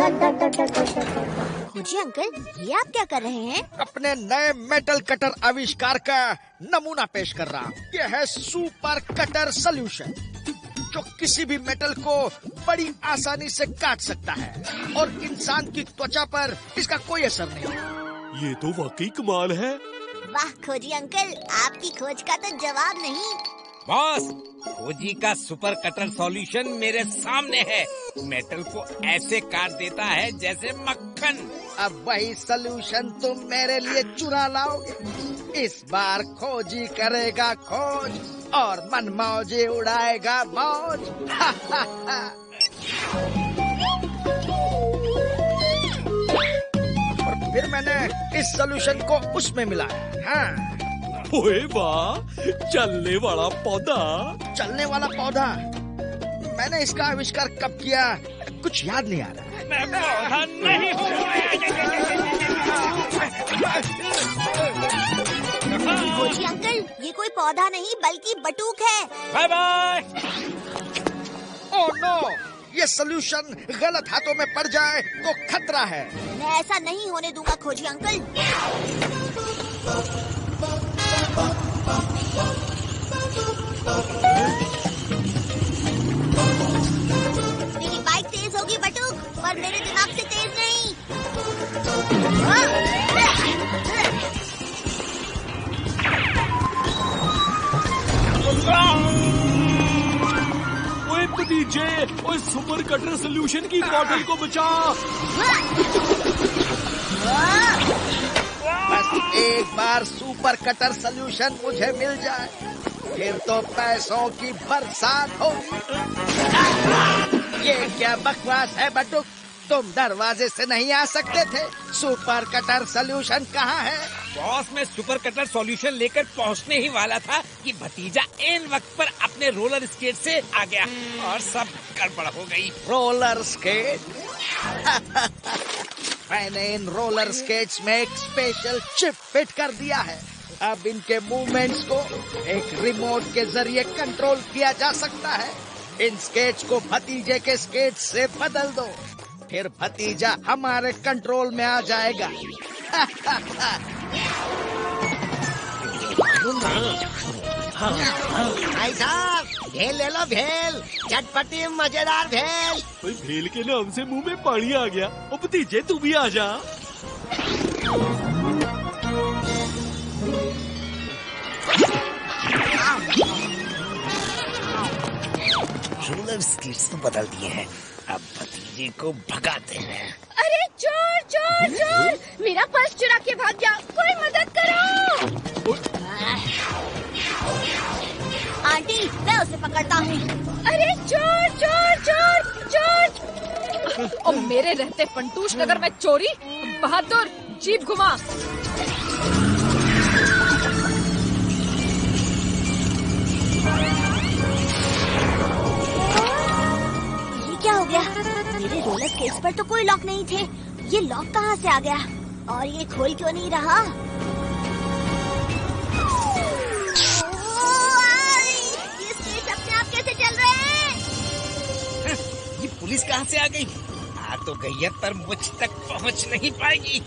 खोजी अंकल, ये आप क्या कर रहे हैं? अपने नए मेटल कटर आविष्कार का नमूना पेश कर रहा हूँ। ये है सुपर कटर सॉल्यूशन, जो किसी भी मेटल को बड़ी आसानी से काट सकता है और इंसान की त्वचा पर इसका कोई असर नहीं। ये तो वाकई कमाल है। वाह खोजी अंकल, आपकी खोज का तो जवाब नहीं। बॉस, खोजी का सुपर कटर सॉल्यूशन मेरे सामने है। मेटल को ऐसे काट देता है जैसे मक्खन। अब वही सॉल्यूशन तुम मेरे लिए चुरा लाओगे। इस बार खोजी करेगा खोज और मनमौजी उड़ाएगा मौज। और फिर मैंने इस सॉल्यूशन को उसमें मिलाया। हाँ, ओए वाह, चलने वाला पौधा। चलने वाला पौधा? मैंने इसका आविष्कार कब किया कुछ याद नहीं आ रहा। मैं पौधा नहीं हूँ। खोजी अंकल, ये कोई पौधा नहीं बल्कि बटुक है। Bye bye. ओह नो, ये सॉल्यूशन गलत हाथों में पड़ जाए तो खतरा है। मैं ऐसा नहीं होने दूंगा खोजी अंकल। मेरी बाइक तेज होगी बटुक, पर मेरे दिमाग से तेज नहीं। ओए भतीजे, ओए सुपर कटर सॉल्यूशन की बॉटल को बचा। बस एक बार सुपर कटर सॉल्यूशन मुझे मिल जाए, फिर तो पैसों की बरसात होगी। ये क्या बकवास है बटुक, तुम दरवाजे से नहीं आ सकते थे? सुपर कटर सॉल्यूशन कहाँ है? बॉस, मैं सुपर कटर सॉल्यूशन लेकर पहुंचने ही वाला था कि भतीजा इन वक्त पर अपने रोलर स्केट से आ गया और सब गड़बड़ हो गई। Roller skate? मैंने इन रोलर स्केट्स में एक स्पेशल चिप फिट कर दिया है। अब इनके मूवमेंट्स को एक रिमोट के जरिए कंट्रोल किया जा सकता है। इन स्केट्स को भतीजे के स्केट्स से बदल दो, फिर भतीजा हमारे कंट्रोल में आ जाएगा। भाई साहब, भेल ले लो भेल, चटपटी मजेदार भेल। ओए भेल के नाम से मुंह में पानी आ गया। ओ भतीजे, तू भी आ जा। रोलर स्केट्स तो बदल दिए हैं, अब भतीजे को भगाते हैं। अरे चोर चोर चोर, मेरा पर्स चुरा के भाग गया, कोई मदद करो। आंटी, मैं उसे पकड़ता हूँ। अरे चोर चोर चोर चोर। और मेरे रहते फंटूश नगर में चोरी? बहादुर, जीप घुमा। ये क्या हो गया? मेरे रोलर स्केट्स पर तो कोई लॉक नहीं थे, ये लॉक कहाँ से आ गया? और ये खोल क्यों नहीं रहा? ये स्केट्स अपने आप कैसे चल रहे हैं? ये पुलिस कहाँ से आ गई? आ तो गई है पर मुझ तक पहुँच नहीं पाएगी।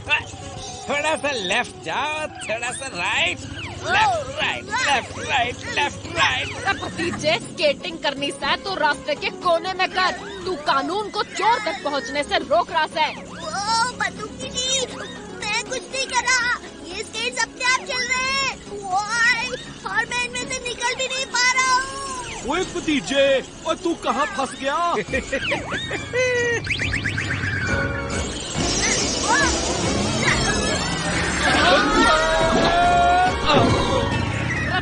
थोड़ा सा लेफ्ट जाओ, थोड़ा सा right, left right, left right, left right. भतीजे, स्केटिंग करनी है तो रास्ते के कोने में कर। तू कानून को चोर तक पहुंचने से रोक रहा है। ओ बंदूकी जी, मैं कुछ नहीं कर रहा, ये स्केट्स अपने आप चल रहे हैं। और मैं इनमें से निकल भी नहीं पा रहा हूँ। ओए भतीजे, और तू कहाँ फंस गया?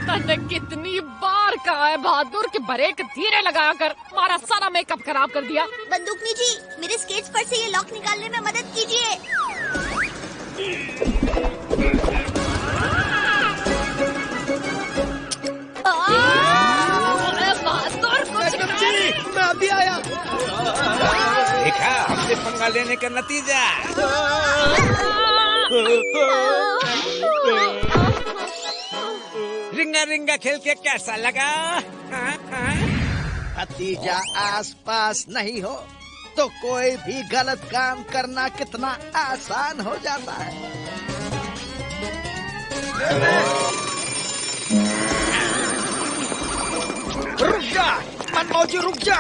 तने कितनी बार कहा है बहादुर कि ब्रेक धीरे लगाया कर, हमारा सारा मेकअप खराब कर दिया। बंदूकनी जी, मेरे स्केट्स पर से ये लॉक निकालने में मदद कीजिए। बहादुर, कुछ मैं अभी आया। देखा, हमसे पंगा लेने का नतीजा। रिंगा रिंगा खेल के कैसा लगा? भतीजा आस पास नहीं हो तो कोई भी गलत काम करना कितना आसान हो जाता है। रुक जा मनमौजी, रुक जा।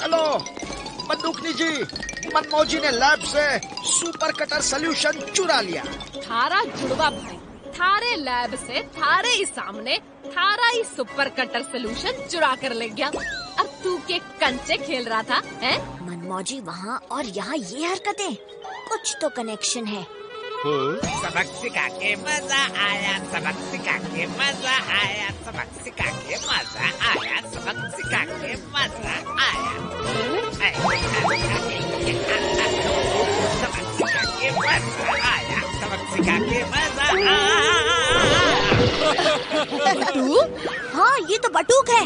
हेलो बंदूकनी जी, मनमौजी ने लैब से सुपर कटर सॉल्यूशन चुरा लिया। थारा जुड़वा भाई, थारे लैब से थारे ही सामने थारा ही सुपर कटर सॉल्यूशन चुरा कर ले गया। अब तू के कंचे खेल रहा था, हैं? मनमौजी वहाँ और यहाँ ये हरकतें, कुछ तो कनेक्शन है। सबक सिखा के मजा आया, सबक सिखा के मजा आया, सबक सिखा के मजा आया, सबक सिखा के मजा आया, सबक सिखा के मजा आया, सबक सिखा के मजा आया। बटूक? हाँ ये तो बटूक है।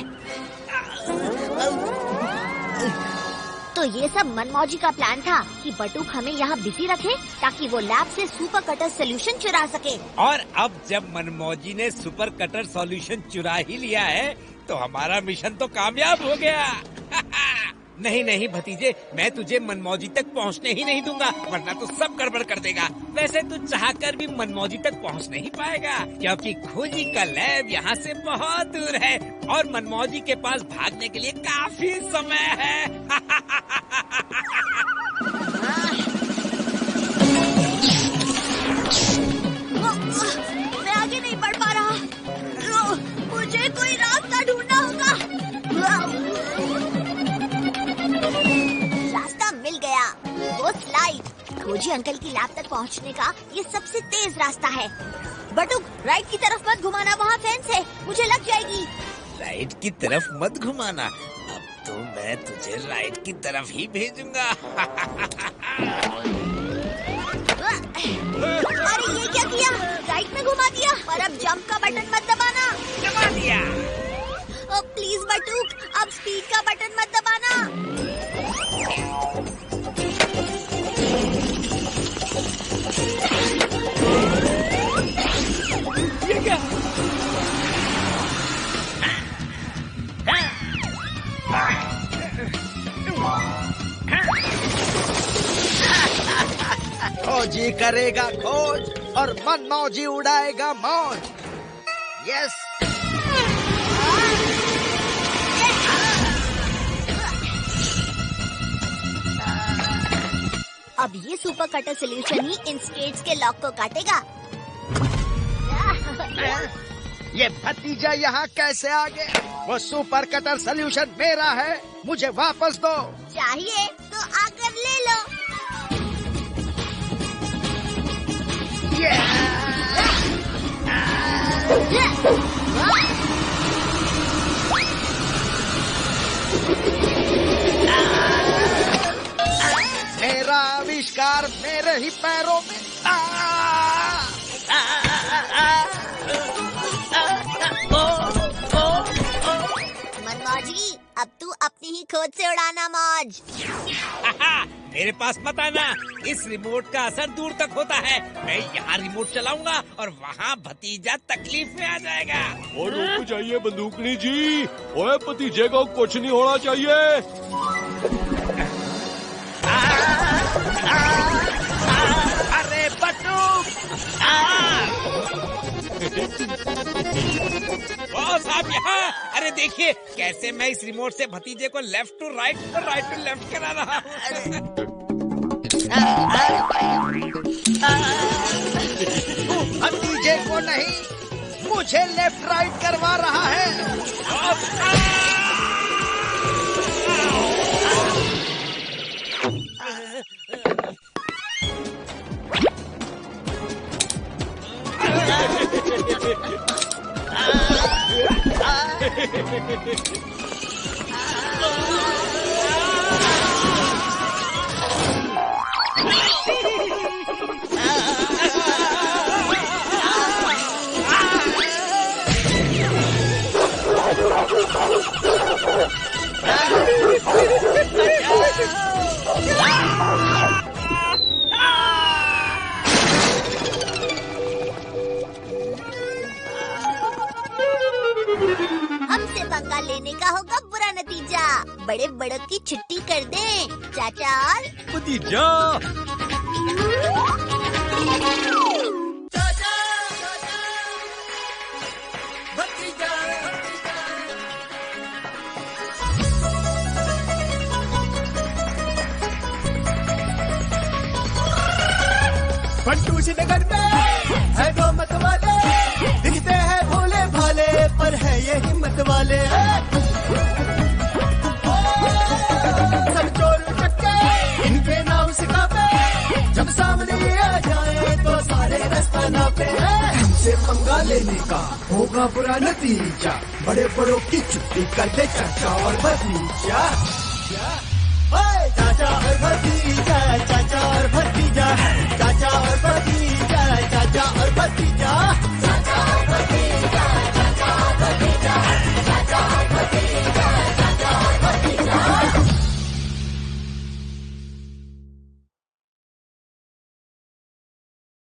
तो ये सब मनमौजी का प्लान था कि बटूक हमें यहाँ बिजी रखे ताकि वो लैब से सुपर कटर सॉल्यूशन चुरा सके। और अब जब मनमौजी ने सुपर कटर सॉल्यूशन चुरा ही लिया है तो हमारा मिशन तो कामयाब हो गया। नहीं नहीं भतीजे, मैं तुझे मनमौजी तक पहुंचने ही नहीं दूंगा, वरना तो सब गड़बड़ कर देगा। वैसे तू चाहकर भी मनमौजी तक पहुंच नहीं पाएगा क्योंकि खोजी का लैब यहाँ से बहुत दूर है और मनमौजी के पास भागने के लिए काफी समय है। मैं आगे नहीं बढ़ पा रहा, मुझे कोई रास्ता ढूंढना होगा। रास्ता मिल गया, वो स्लाइड। खोजी अंकल की लैब तक पहुंचने का ये सबसे तेज रास्ता है। बटूक राइट की तरफ मत घुमाना, वहाँ फेंस है, मुझे लग जाएगी। राइट की तरफ मत घुमाना, अब तो मैं तुझे राइट की तरफ ही भेजूंगा। अरे ये क्या किया, राइट में घुमा दिया। और अब जंप का बटन मत दबाना। दबा दिया। प्लीज बटूक, अब स्पीड का बटन मत दबाना। ये क्या? खोजी करेगा खोज और मनमौजी उड़ाएगा मौज। यस। अब ये सुपर कटर सॉल्यूशन ही इन स्केट्स के लॉक को काटेगा। ये भतीजा यहाँ कैसे आ गए? वो सुपर कटर सॉल्यूशन मेरा है, मुझे वापस दो। चाहिए तो आकर ले लो। मेरा आविष्कार मेरे ही पैरों में। मनमौजी, अब तू अपनी ही खोज से उड़ाना मौज। मेरे पास मत आना, इस रिमोट का असर दूर तक होता है। मैं यहाँ रिमोट चलाऊंगा और वहाँ भतीजा तकलीफ में आ जाएगा। और रुक जाइए बंदूकनी जी, ओए भतीजे को कुछ नहीं होना चाहिए। अरे बटूक! बॉस आप यहाँ, अरे देखिए कैसे मैं इस रिमोट से भतीजे को लेफ्ट टू राइट और राइट टू लेफ्ट करा रहा हूँ। भतीजे को नहीं, मुझे लेफ्ट राइट करवा रहा है। हमसे पंगा लेने का होगा बुरा नतीजा। बड़े बड़ों की छुट्टी कर दें। चाचा भतीजा। बंटूश नगर में है दो मत वाले, दिखते हैं भोले भाले पर है ये हिम्मत वाले। सब चोर चक्के इनके नाम सिखावे, जब सामने आ जाए तो सारे रास्ता नापे। हमसे पंगा लेने का होगा बुरा नतीजा, बड़े बड़ों की छुट्टी कर दे चाचा और भतीजा। चाचा और भतीजा, चाचा और भतीजा।